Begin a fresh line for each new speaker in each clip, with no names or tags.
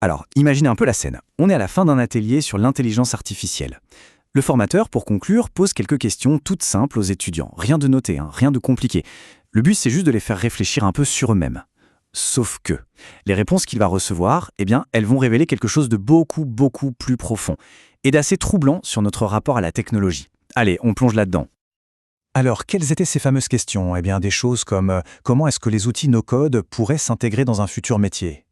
Alors, imaginez un peu la scène. On est à la fin d'un atelier sur l'intelligence artificielle. Le formateur, pour conclure, pose quelques questions toutes simples aux étudiants. Rien de noté, rien de compliqué. Le but, c'est juste de les faire réfléchir un peu sur eux-mêmes. Sauf que les réponses qu'il va recevoir, elles vont révéler quelque chose de beaucoup plus profond et d'assez troublant sur notre rapport à la technologie. Allez, on plonge là-dedans.
Alors, quelles étaient ces fameuses questions? Des choses comme comment est-ce que les outils no-code pourraient s'intégrer dans un futur métier?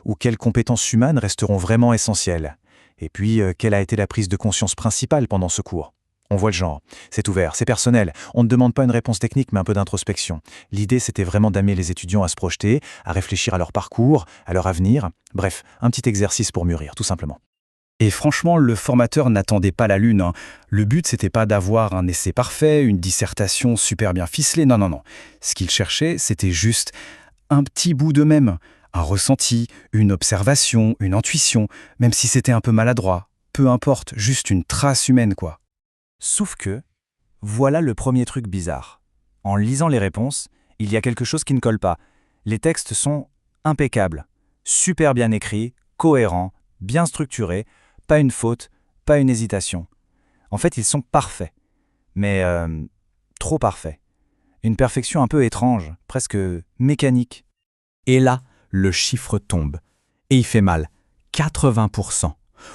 Ou quelles compétences humaines resteront vraiment essentielles? Et puis, quelle a été la prise de conscience principale pendant ce cours? On voit le genre. C'est ouvert, c'est personnel. On ne demande pas une réponse technique, mais un peu d'introspection. L'idée, c'était vraiment d'amener les étudiants à se projeter, à réfléchir à leur parcours, à leur avenir. Bref, un petit exercice pour mûrir, tout simplement.
Et franchement, le formateur n'attendait pas la lune. Le but, c'était pas d'avoir un essai parfait, une dissertation super bien ficelée. Non. Ce qu'il cherchait, c'était juste un petit bout d'eux-mêmes. Un ressenti, une observation, une intuition, même si c'était un peu maladroit. Peu importe, juste une trace humaine, quoi.
Sauf que, voilà le premier truc bizarre. En lisant les réponses, il y a quelque chose qui ne colle pas. Les textes sont impeccables, super bien écrits, cohérents, bien structurés, pas une faute, pas une hésitation. En fait, ils sont parfaits, mais trop parfaits. Une perfection un peu étrange, presque mécanique.
Et là, le chiffre tombe. Et il fait mal. 80%.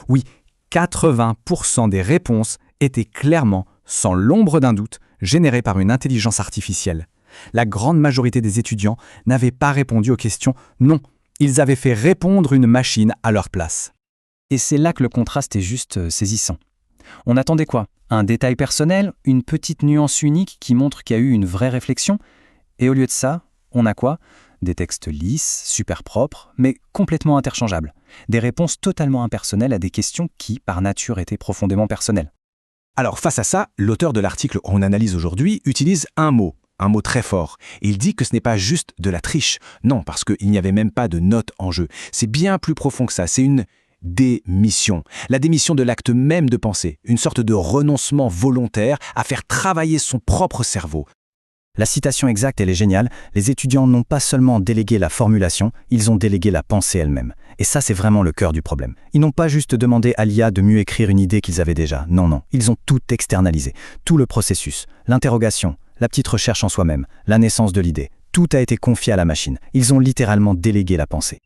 Oui, 80% des réponses étaient clairement, sans l'ombre d'un doute, générées par une intelligence artificielle. La grande majorité des étudiants n'avaient pas répondu aux questions non. Ils avaient fait répondre une machine à leur place.
Et c'est là que le contraste est juste saisissant. On attendait quoi? Un détail personnel? Une petite nuance unique qui montre qu'il y a eu une vraie réflexion? Et au lieu de ça, on a quoi? Des textes lisses, super propres, mais complètement interchangeables. Des réponses totalement impersonnelles à des questions qui, par nature, étaient profondément personnelles.
Alors, face à ça, l'auteur de l'article qu'on analyse aujourd'hui utilise un mot très fort. Et il dit que ce n'est pas juste de la triche. Non, parce qu'il n'y avait même pas de notes en jeu. C'est bien plus profond que ça. C'est une démission. La démission de l'acte même de penser. Une sorte de renoncement volontaire à faire travailler son propre cerveau.
La citation exacte, elle est géniale. Les étudiants n'ont pas seulement délégué la formulation, ils ont délégué la pensée elle-même. Et ça, c'est vraiment le cœur du problème. Ils n'ont pas juste demandé à l'IA de mieux écrire une idée qu'ils avaient déjà. Non. Ils ont tout externalisé. Tout le processus, l'interrogation, la petite recherche en soi-même, la naissance de l'idée. Tout a été confié à la machine. Ils ont littéralement délégué la pensée.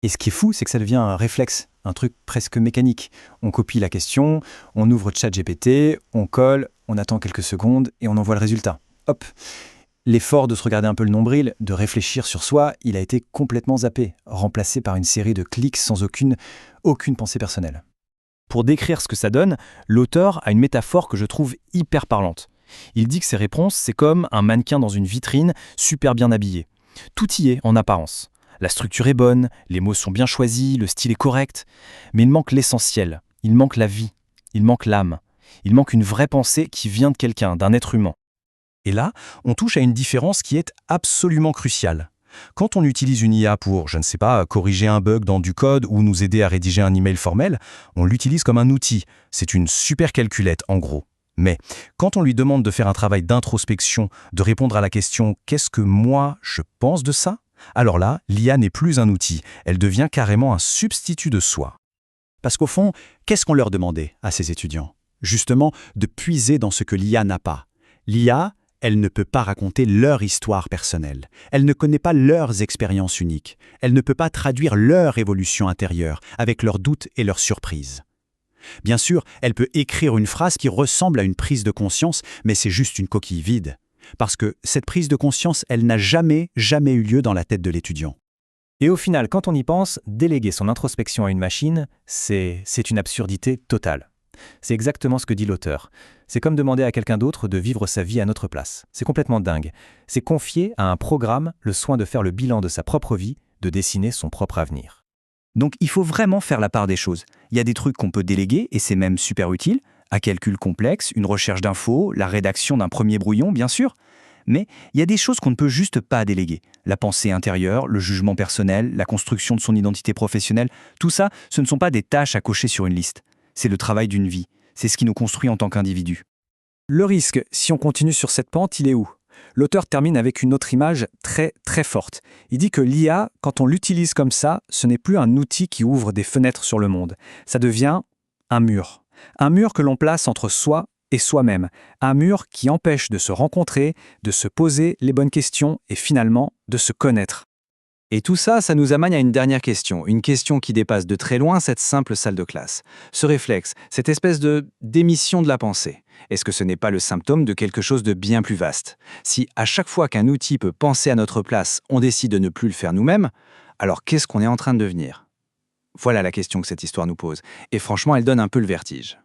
Et ce qui est fou, c'est que ça devient un réflexe, un truc presque mécanique. On copie la question, on ouvre ChatGPT, on colle, on attend quelques secondes et on envoie le résultat. Hop! L'effort de se regarder un peu le nombril, de réfléchir sur soi, il a été complètement zappé, remplacé par une série de clics sans aucune pensée personnelle.
Pour décrire ce que ça donne, l'auteur a une métaphore que je trouve hyper parlante. Il dit que ses réponses, c'est comme un mannequin dans une vitrine, super bien habillé. Tout y est en apparence. La structure est bonne, les mots sont bien choisis, le style est correct, mais il manque l'essentiel, il manque la vie, il manque l'âme, il manque une vraie pensée qui vient de quelqu'un, d'un être humain.
Et là, on touche à une différence qui est absolument cruciale. Quand on utilise une IA pour, corriger un bug dans du code ou nous aider à rédiger un email formel, on l'utilise comme un outil. C'est une super calculette, en gros. Mais quand on lui demande de faire un travail d'introspection, de répondre à la question « Qu'est-ce que moi, je pense de ça ?», alors là, l'IA n'est plus un outil, elle devient carrément un substitut de soi.
Parce qu'au fond, qu'est-ce qu'on leur demandait à ces étudiants? Justement, de puiser dans ce que l'IA n'a pas. L'IA, elle ne peut pas raconter leur histoire personnelle. Elle ne connaît pas leurs expériences uniques. Elle ne peut pas traduire leur évolution intérieure avec leurs doutes et leurs surprises. Bien sûr, elle peut écrire une phrase qui ressemble à une prise de conscience, mais c'est juste une coquille vide. Parce que cette prise de conscience, elle n'a jamais eu lieu dans la tête de l'étudiant.
Et au final, quand on y pense, déléguer son introspection à une machine, c'est une absurdité totale. C'est exactement ce que dit l'auteur. C'est comme demander à quelqu'un d'autre de vivre sa vie à notre place. C'est complètement dingue. C'est confier à un programme le soin de faire le bilan de sa propre vie, de dessiner son propre avenir.
Donc il faut vraiment faire la part des choses. Il y a des trucs qu'on peut déléguer et c'est même super utile. Un calcul complexe, une recherche d'infos, la rédaction d'un premier brouillon, bien sûr. Mais il y a des choses qu'on ne peut juste pas déléguer. La pensée intérieure, le jugement personnel, la construction de son identité professionnelle, tout ça, ce ne sont pas des tâches à cocher sur une liste. C'est le travail d'une vie. C'est ce qui nous construit en tant qu'individu.
Le risque, si on continue sur cette pente, il est où?
L'auteur termine avec une autre image très très forte. Il dit que l'IA, quand on l'utilise comme ça, ce n'est plus un outil qui ouvre des fenêtres sur le monde. Ça devient un mur. Un mur que l'on place entre soi et soi-même. Un mur qui empêche de se rencontrer, de se poser les bonnes questions et finalement de se connaître.
Et tout ça, ça nous amène à une dernière question, une question qui dépasse de très loin cette simple salle de classe. Ce réflexe, cette espèce de démission de la pensée, est-ce que ce n'est pas le symptôme de quelque chose de bien plus vaste? Si à chaque fois qu'un outil peut penser à notre place, on décide de ne plus le faire nous-mêmes, alors qu'est-ce qu'on est en train de devenir? Voilà la question que cette histoire nous pose, et franchement, elle donne un peu le vertige.